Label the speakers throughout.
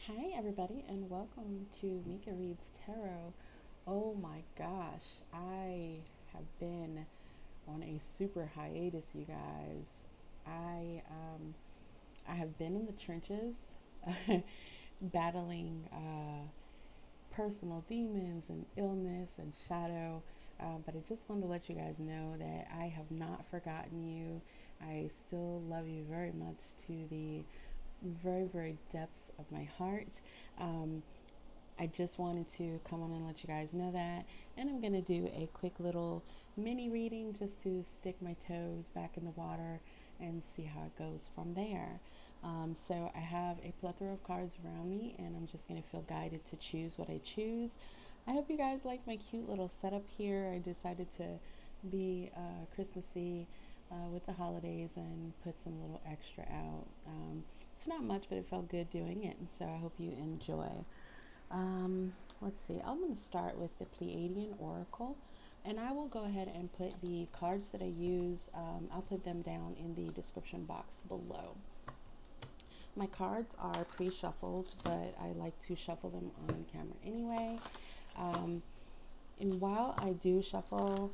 Speaker 1: Hi, everybody, and welcome to Mika Reads Tarot. Oh my gosh, I have been on a super hiatus, you guys. I um, I have been in the trenches, battling personal demons and illness and shadow. But I just wanted to let you guys know that I have not forgotten you. I still love you very much to the very depths of my heart. Um, I just wanted to come on and let you guys know that. And I'm going to do a quick little mini reading just to stick my toes back in the water and see how it goes from there. So I have a plethora of cards around me, and I'm just going to feel guided to choose what I choose. I hope you guys like my cute little setup here. I decided to be Christmassy with the holidays and put some little extra out. It's not much, but it felt good doing it, and so I hope you enjoy. Let's see, I'm going to start with the Pleiadian Oracle, and I will go ahead and put the cards that I use, I'll put them down in the description box below. My cards are pre-shuffled, but I like to shuffle them on camera anyway. And while I do shuffle,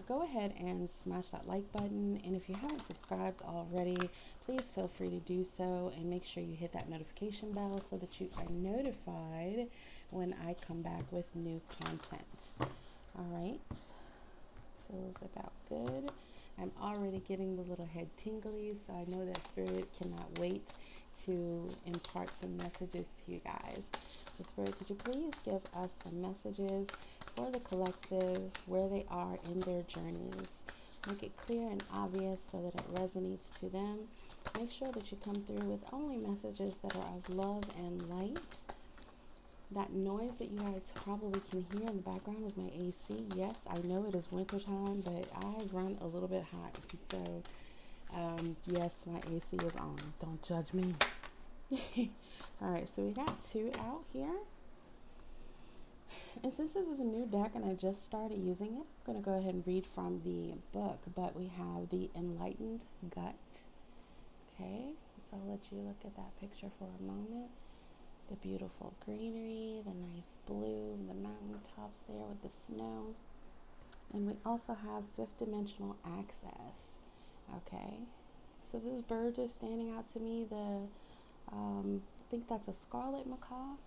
Speaker 1: go ahead and smash that like button. And if you haven't subscribed already, please feel free to do so. And make sure you hit that notification bell so that you are notified when I come back with new content. All right. Feels about good. I'm already getting the little head tinglies, so I know that Spirit cannot wait to impart some messages to you guys. So Spirit, could you please give us some messages for the collective, where they are in their journeys? Make it clear and obvious so that it resonates to them. Make sure that you come through with only messages that are of love and light. That noise that you guys probably can hear in the background is my AC. Yes, I know it is winter time, but I run a little bit hot. So, yes, my AC is on. Don't judge me. All right, so we got two out here. And since this is a new deck and I just started using it, I'm going to go ahead and read from the book. But we have the Enlightened Gut. Okay, so I'll let you look at that picture for a moment. The beautiful greenery, the nice blue, the mountain tops there with the snow. And we also have fifth dimensional access. Okay, so these birds are standing out to me. I think that's a scarlet macaw.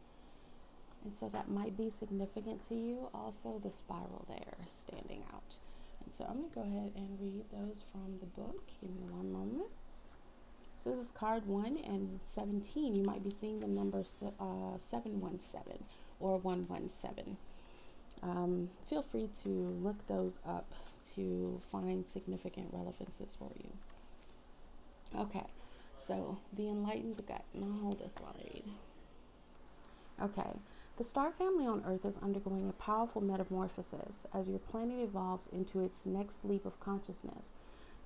Speaker 1: And so that might be significant to you. Also, the spiral there standing out. And so I'm going to go ahead and read those from the book. Give me one moment. So this is card 1 and 17. You might be seeing the number 717 or 117. Feel free to look those up to find significant relevances for you. Okay, so the Enlightened Gut. And I'll hold this while I read. Okay, the star family on Earth is undergoing a powerful metamorphosis as your planet evolves into its next leap of consciousness,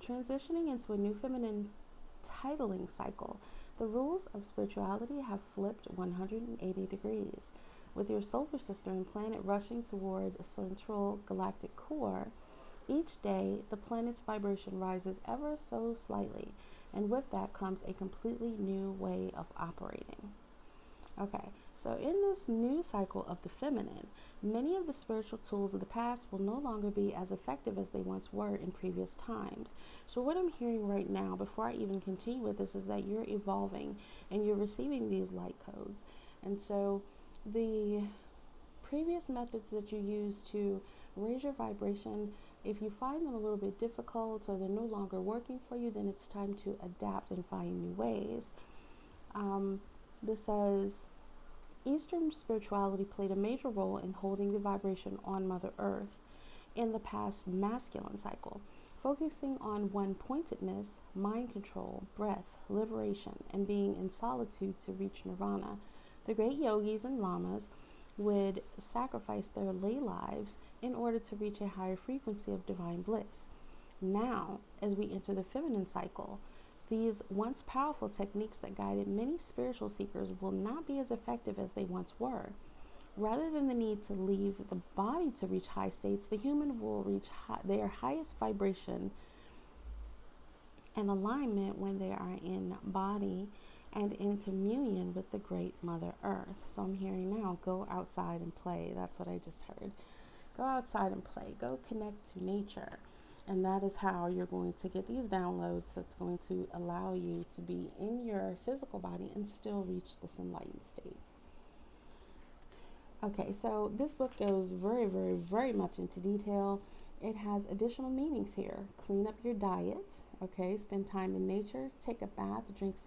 Speaker 1: transitioning into a new feminine titling cycle. The rules of spirituality have flipped 180 degrees. With your solar sister and planet rushing toward a central galactic core, each day the planet's vibration rises ever so slightly, and with that comes a completely new way of operating. Okay, so in this new cycle of the feminine, many of the spiritual tools of the past will no longer be as effective as they once were in previous times. So what I'm hearing right now, before I even continue with this, is that you're evolving and you're receiving these light codes. And so the previous methods that you use to raise your vibration, if you find them a little bit difficult or they're no longer working for you, then it's time to adapt and find new ways. This says, Eastern spirituality played a major role in holding the vibration on Mother Earth in the past masculine cycle, focusing on one-pointedness, mind control, breath, liberation, and being in solitude to reach nirvana. The great yogis and lamas would sacrifice their lay lives in order to reach a higher frequency of divine bliss. Now, as we enter the feminine cycle, these once powerful techniques that guided many spiritual seekers will not be as effective as they once were. Rather than the need to leave the body to reach high states, the human will reach their highest vibration and alignment when they are in body and in communion with the great Mother Earth. So I'm hearing now, go outside and play. That's what I just heard. Go outside and play. Go connect to nature. And that is how you're going to get these downloads that's going to allow you to be in your physical body and still reach this enlightened state. Okay, so this book goes very, very, very much into detail. It has additional meanings here. Clean up your diet, okay? Spend time in nature, take a bath, drink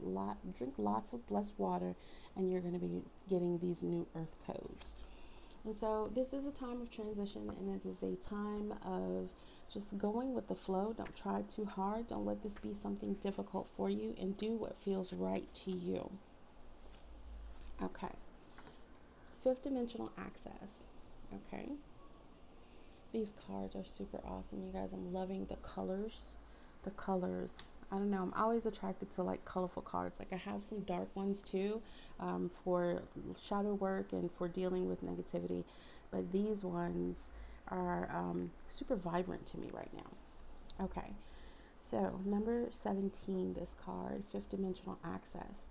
Speaker 1: lots of blessed water, and you're going to be getting these new earth codes. And so this is a time of transition, and it is a time of just going with the flow. Don't try too hard. Don't let this be something difficult for you, and do what feels right to you. Okay. Fifth dimensional access. Okay. These cards are super awesome, you guys. I'm loving the colors. The colors. I don't know. I'm always attracted to like colorful cards. Like I have some dark ones too, for shadow work and for dealing with negativity. But these ones are super vibrant to me right now. Okay. So number 17, this card, fifth dimensional access.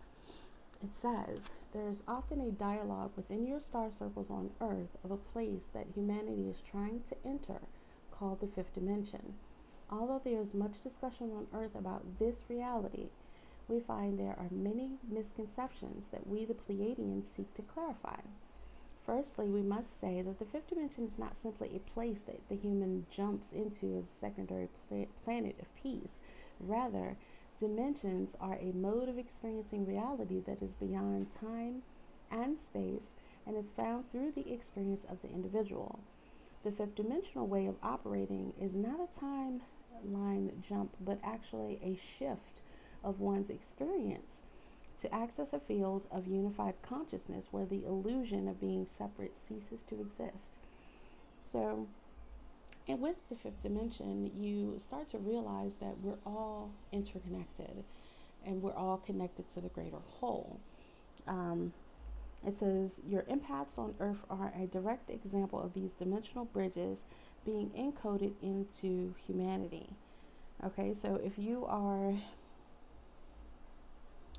Speaker 1: It says, there's often a dialogue within your star circles on Earth of a place that humanity is trying to enter, called the fifth dimension. Although there is much discussion on Earth about this reality, we find there are many misconceptions that we, the Pleiadians, seek to clarify. Firstly, we must say that the fifth dimension is not simply a place that the human jumps into as a secondary planet of peace. Rather, dimensions are a mode of experiencing reality that is beyond time and space and is found through the experience of the individual. The fifth dimensional way of operating is not a timeline jump, but actually a shift of one's experience to access a field of unified consciousness where the illusion of being separate ceases to exist. So, and with the fifth dimension, you start to realize that we're all interconnected and we're all connected to the greater whole. It says, your empaths on Earth are a direct example of these dimensional bridges being encoded into humanity. Okay, so if you are,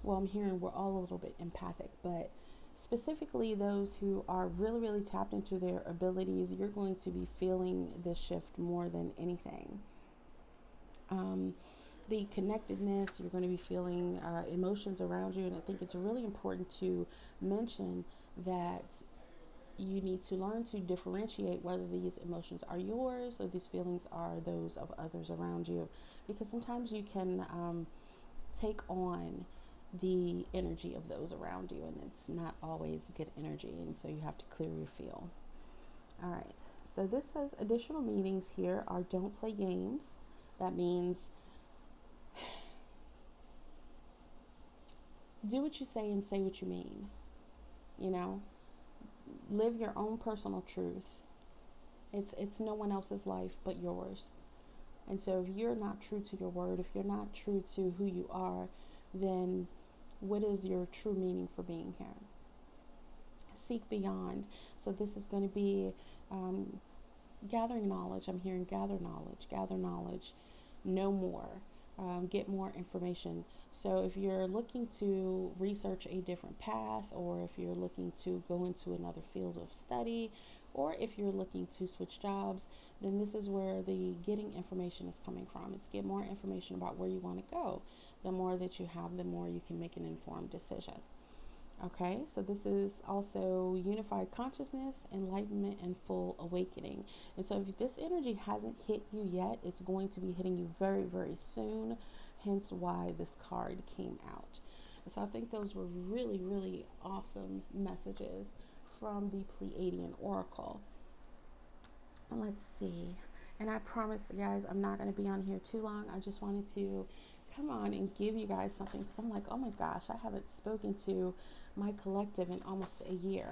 Speaker 1: well, I'm hearing we're all a little bit empathic, but specifically those who are really, really tapped into their abilities, you're going to be feeling this shift more than anything. The connectedness, you're going to be feeling emotions around you, and I think it's really important to mention that you need to learn to differentiate whether these emotions are yours or these feelings are those of others around you, because sometimes you can take on the energy of those around you, and it's not always good energy, and so you have to clear your field. All right, so this says additional meanings here are don't play games. That means do what you say and say what you mean. You know, live your own personal truth. It's no one else's life but yours. And so if you're not true to your word, if you're not true to who you are, then what is your true meaning for being here? Seek beyond. So this is going to be gathering knowledge. I'm hearing gather knowledge, know more, get more information. So if you're looking to research a different path, or if you're looking to go into another field of study, or if you're looking to switch jobs, then this is where the getting information is coming from. It's get more information about where you want to go. The more that you have, the more you can make an informed decision. Okay, so this is also unified consciousness, enlightenment, and full awakening. And so if this energy hasn't hit you yet, it's going to be hitting you very, very soon, hence why this card came out. So I think those were really, really awesome messages from the Pleiadian Oracle. Let's see. And I promise, guys, I'm not going to be on here too long. I just wanted to come on and give you guys something, because I'm like, oh my gosh, I haven't spoken to my collective in almost a year.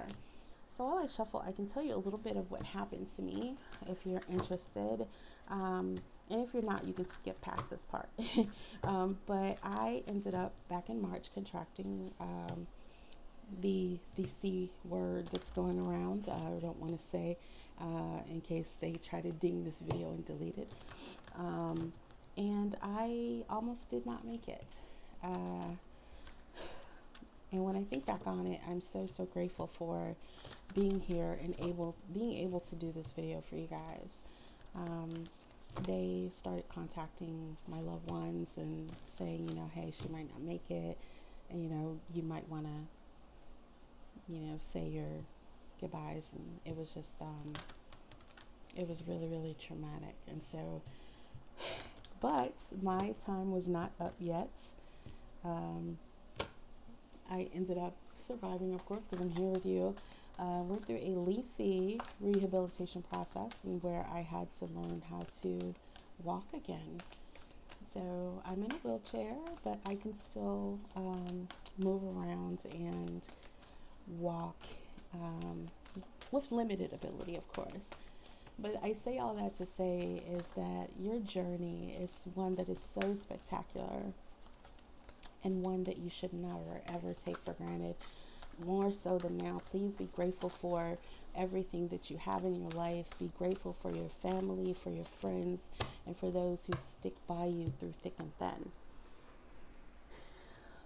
Speaker 1: So while I shuffle, I can tell you a little bit of what happened to me if you're interested. And if you're not, you can skip past this part. But I ended up back in March contracting the C word that's going around. I don't want to say in case they try to ding this video and delete it. And I almost did not make it. And when I think back on it, I'm so, so grateful for being here and being able to do this video for you guys. They started contacting my loved ones and saying, you know, hey, she might not make it, and you know, you might want to, you know, say your goodbyes. And it was just it was really, really traumatic. And so, but my time was not up yet. I ended up surviving, of course, because I'm here with you. Went through a lengthy rehabilitation process, and where I had to learn how to walk again. So I'm in a wheelchair, but I can still move around and walk with limited ability, of course. But I say all that to say is that your journey is one that is so spectacular, and one that you should never ever take for granted. More so than now, please be grateful for everything that you have in your life. Be grateful for your family, for your friends, and for those who stick by you through thick and thin.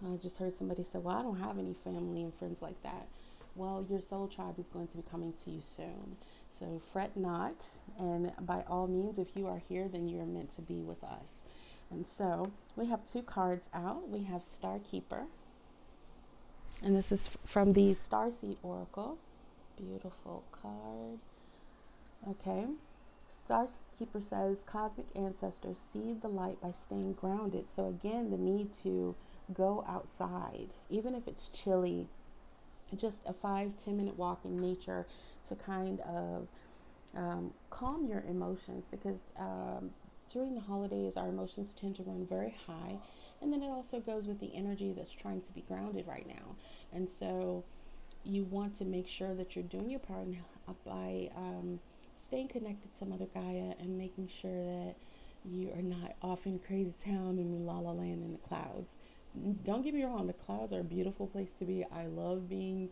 Speaker 1: I just heard somebody say, well, I don't have any family and friends like that. Well, your soul tribe is going to be coming to you soon. So fret not, and by all means, if you are here, then you're meant to be with us. And so we have two cards out. We have Star Keeper, and this is from the StarSeed Oracle. Beautiful card. Okay. Star Keeper says, cosmic ancestors seed the light by staying grounded. So again, the need to go outside, even if it's chilly, just a 5-10 minute walk in nature to kind of calm your emotions, because during the holidays, our emotions tend to run very high. And then it also goes with the energy that's trying to be grounded right now. And so you want to make sure that you're doing your part by staying connected to Mother Gaia and making sure that you are not off in crazy town and la la land in the clouds. Don't get me wrong, the clouds are a beautiful place to be. I love being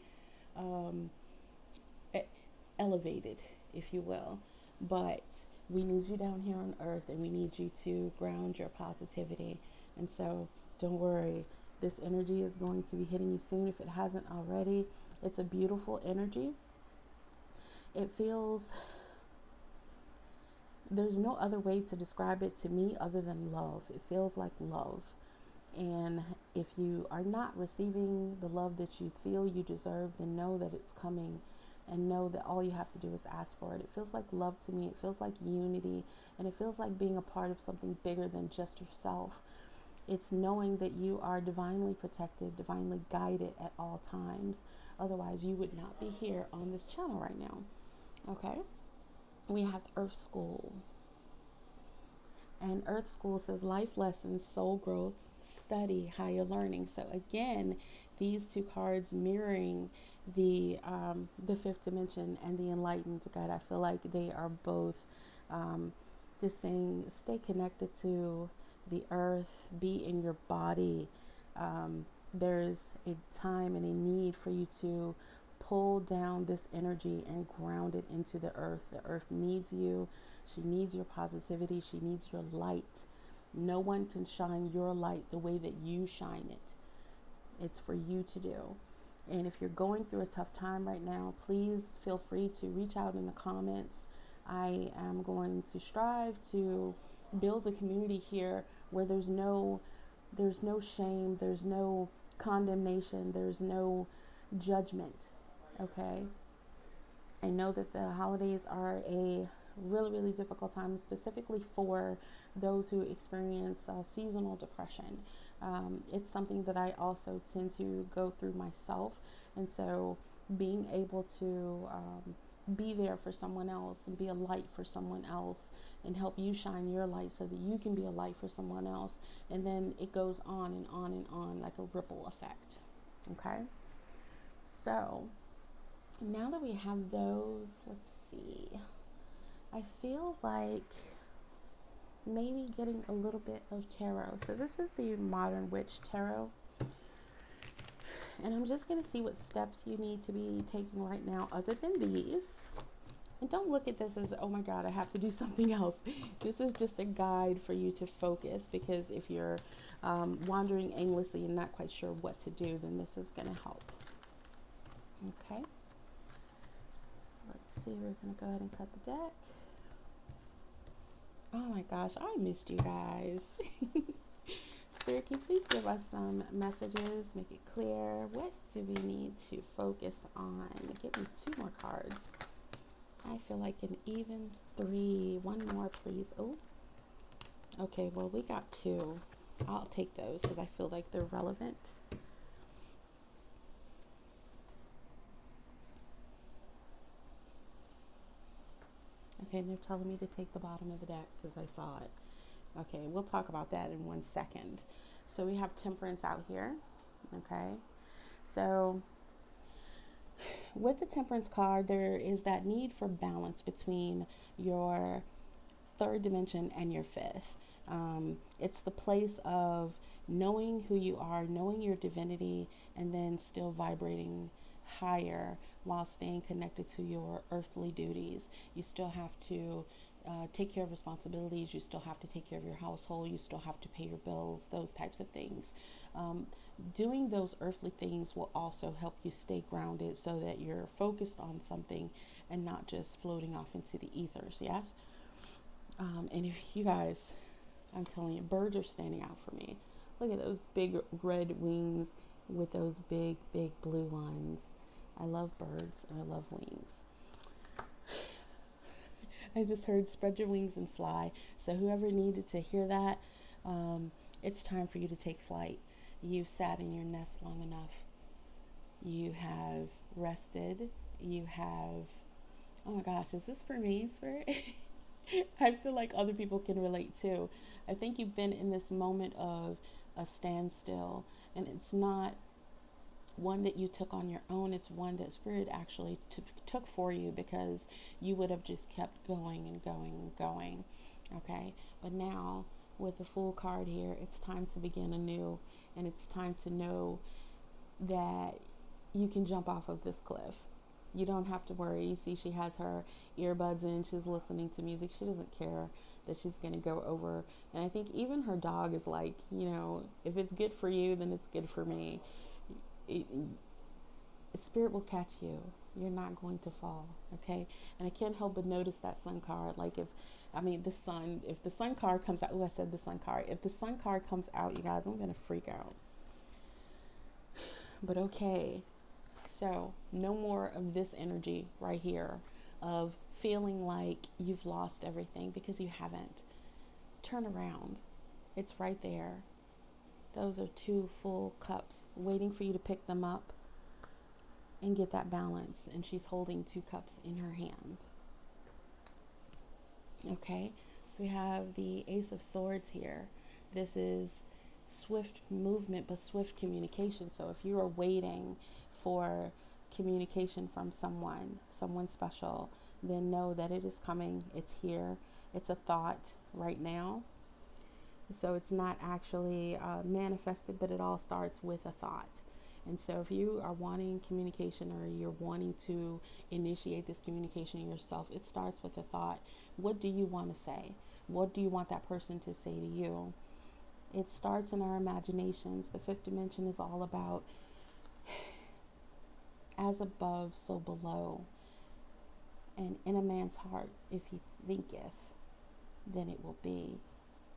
Speaker 1: elevated, if you will. But we need you down here on earth, and we need you to ground your positivity. And so don't worry, this energy is going to be hitting you soon if it hasn't already. It's a beautiful energy. It feels, there's no other way to describe it to me other than love. It feels like love. And if you are not receiving the love that you feel you deserve, then know that it's coming, and know that all you have to do is ask for it. It feels like love to me. It feels like unity, and it feels like being a part of something bigger than just yourself. It's knowing that you are divinely protected, divinely guided at all times. Otherwise, you would not be here on this channel right now. Okay? We have Earth School. And Earth School says life lessons, soul growth, study, higher learning. So again, these two cards mirroring the fifth dimension and the enlightened guide. I feel like they are both just saying stay connected to the earth, be in your body. There's a time and a need for you to pull down this energy and ground it into the earth. The earth needs you. She needs your positivity. She needs your light. No one can shine your light the way that you shine it. It's for you to do. And if you're going through a tough time right now, please feel free to reach out in the comments. I am going to strive to build a community here where there's no shame, there's no condemnation, there's no judgment. Okay? I know that the holidays are a really, really difficult time, specifically for those who experience seasonal depression. It's something that I also tend to go through myself. And so being able to be there for someone else and be a light for someone else and help you shine your light so that you can be a light for someone else. And then it goes on and on and on like a ripple effect. Okay? So now that we have those, let's see. I feel like maybe getting a little bit of tarot. So this is the Modern Witch Tarot. And I'm just going to see what steps you need to be taking right now other than these. And don't look at this as, oh my God, I have to do something else. This is just a guide for you to focus, because if you're wandering aimlessly and not quite sure what to do, then this is going to help. Okay. So let's see, we're going to go ahead and cut the deck. Oh my gosh, I missed you guys. Spirit, can you please give us some messages, make it clear. What do we need to focus on? Give me 2 more cards. I feel like an even 3. 1 more, please. Oh, okay, well, we got 2. I'll take those because I feel like they're relevant. Okay, and they're telling me to take the bottom of the deck because I saw it. Okay, we'll talk about that in 1 second. So we have Temperance out here. Okay, so with the Temperance card, there is that need for balance between your 3rd dimension and your 5th. It's the place of knowing who you are, knowing your divinity, and then still vibrating higher while staying connected to your earthly duties. You still have to take care of responsibilities. You still have to take care of your household. You still have to pay your bills, those types of things. Doing those earthly things will also help you stay grounded so that you're focused on something and not just floating off into the ethers. Yes. And if you guys, I'm telling you, birds are standing out for me. Look at those big red wings with those big blue ones. I love birds and I love wings. I just heard spread your wings and fly. So whoever needed to hear that, it's time for you to take flight. You've sat in your nest long enough. You have rested. You have, oh my gosh, is this for me, Spirit? I feel like other people can relate too. I think you've been in this moment of a standstill, and it's not one that you took on your own. It's one that Spirit actually took for you, because you would have just kept going and going and going. Okay, but now with the Fool card here, it's time to begin anew, and it's time to know that you can jump off of this cliff. You don't have to worry. You see, she has her earbuds in, she's listening to music. She doesn't care that she's going to go over. And I think even her dog is like, you know, if it's good for you, then it's good for me. Spirit will catch you. You're not going to fall. Okay. And I can't help but notice that Sun card. Like if the Sun card comes out, I said the Sun card. If the Sun card comes out, you guys, I'm going to freak out. But okay. So no more of this energy right here of feeling like you've lost everything, because you haven't. Turn around. It's right there. Those are 2 full cups waiting for you to pick them up and get that balance. And she's holding 2 cups in her hand. Okay, so we have the Ace of Swords here. This is swift movement, but swift communication. So if you are waiting for communication from someone special, then know that it is coming. It's here. It's a thought right now. So it's not actually manifested, but it all starts with a thought. And so if you are wanting communication, or you're wanting to initiate this communication yourself, it starts with a thought. What do you want to say? What do you want that person to say to you? It starts in our imaginations. The 5th dimension is all about as above, so below. And in a man's heart, if he thinketh, then it will be.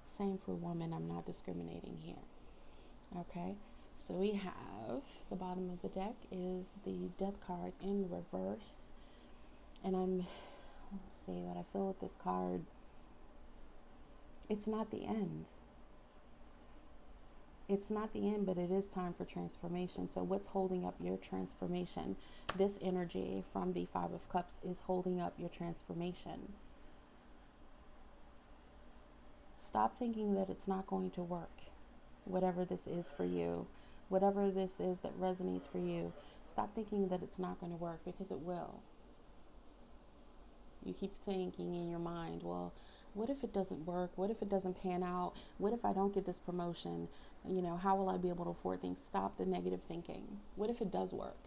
Speaker 1: Same for women. I'm not discriminating here. Okay. So we have the bottom of the deck is the Death card in reverse. And let's see what I feel with this card. It's not the end. It's not the end, but it is time for transformation. So what's holding up your transformation? This energy from the 5 of Cups is holding up your transformation. Stop thinking that it's not going to work. Whatever this is for you, whatever this is that resonates for you, stop thinking that it's not going to work, because it will. You keep thinking in your mind, well, what if it doesn't work? What if it doesn't pan out? What if I don't get this promotion? You know, how will I be able to afford things? Stop the negative thinking. What if it does work?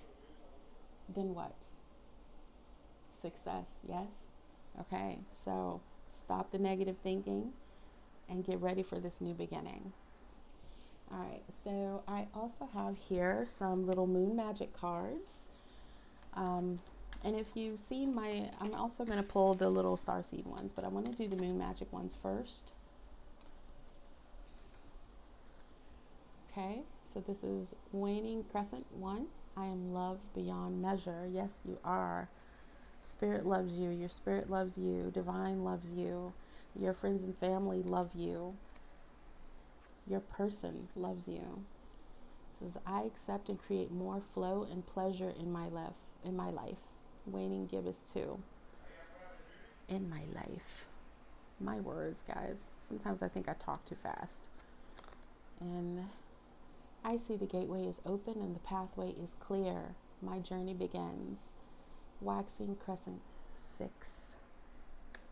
Speaker 1: Then what? success, yes? Okay, so stop the negative thinking and get ready for this new beginning. All right, so I also have here some little moon magic cards. And if you've seen I'm also going to pull the little StarSeed ones, but I want to do the moon magic ones first. Okay, so this is Waning Crescent 1. I am loved beyond measure. Yes, you are. Spirit loves you. Your spirit loves you. Divine loves you. Your friends and family love you. Your person loves you. It says, I accept and create more flow and pleasure in my life. Waning Gibbous 2. In my life. My words, guys. Sometimes I think I talk too fast. And I see the gateway is open and the pathway is clear. My journey begins. Waxing Crescent 6.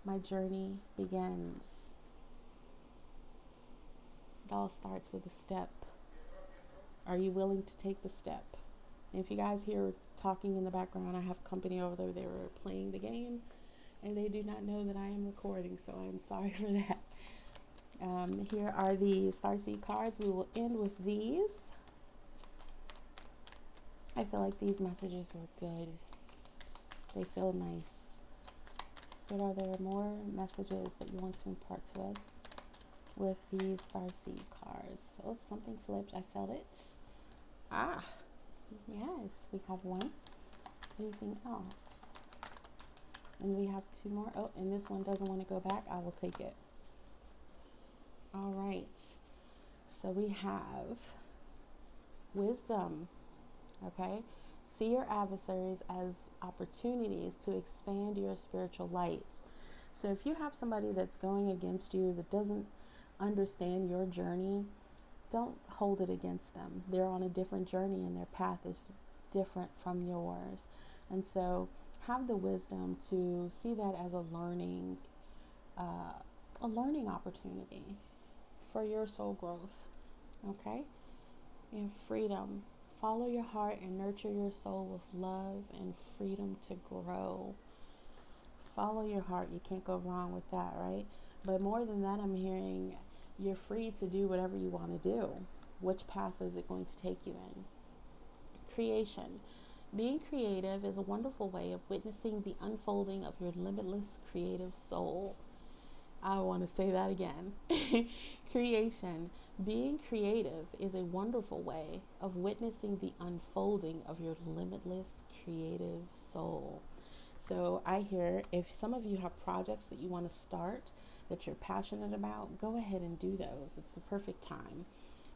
Speaker 1: My journey begins. It all starts with a step. Are you willing to take the step? And if you guys hear talking in the background, I have company over there. They were playing the game and they do not know that I am recording, so I'm sorry for that. Here are the StarSeed cards. We will end with these. I feel like these messages were good. They feel nice. So are there more messages that you want to impart to us with these StarSeed cards? Oh, something flipped. I felt it. Ah, yes, we have one. Anything else? And we have two more. Oh, and this one doesn't want to go back. I will take it. All right. So we have wisdom. Okay. See your adversaries as opportunities to expand your spiritual light. So if you have somebody that's going against you that doesn't understand your journey, don't hold it against them. They're on a different journey and their path is different from yours. And so have the wisdom to see that as a learning opportunity for your soul growth. Okay? And freedom. Follow your heart and nurture your soul with love and freedom to grow. Follow your heart. You can't go wrong with that, right? But more than that, I'm hearing you're free to do whatever you want to do. Which path is it going to take you in? Creation. Being creative is a wonderful way of witnessing the unfolding of your limitless creative soul. I want to say that again. Creation. Being creative is a wonderful way of witnessing the unfolding of your limitless creative soul. So I hear if some of you have projects that you want to start that you're passionate about, go ahead and do those. It's the perfect time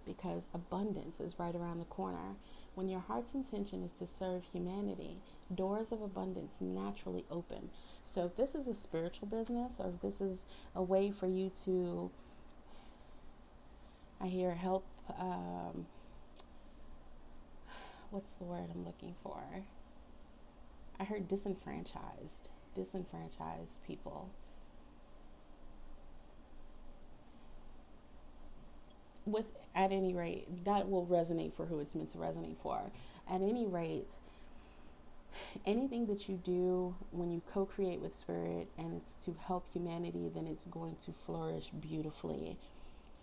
Speaker 1: because abundance is right around the corner. When your heart's intention is to serve humanity, doors of abundance naturally open. So if this is a spiritual business or if this is a way for you to, I hear help, what's the word I'm looking for? I heard disenfranchised people. At any rate, that will resonate for who it's meant to resonate for. At any rate, anything that you do when you co-create with spirit and it's to help humanity, then it's going to flourish beautifully.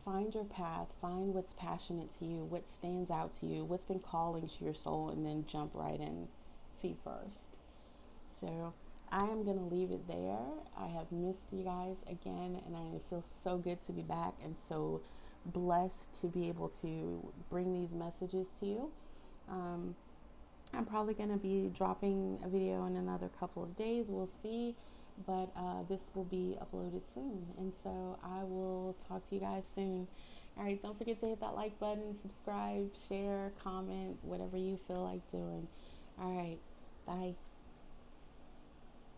Speaker 1: Find your path, find what's passionate to you, what stands out to you, what's been calling to your soul, and then jump right in feet first. So I am going to leave it there. I have missed you guys again, and I feel so good to be back and so blessed to be able to bring these messages to you. I'm probably going to be dropping a video in another couple of days. We'll see, but this will be uploaded soon, and so I will talk to you guys soon. All right, don't forget to hit that like button, subscribe, share, comment, whatever you feel like doing. All right, bye.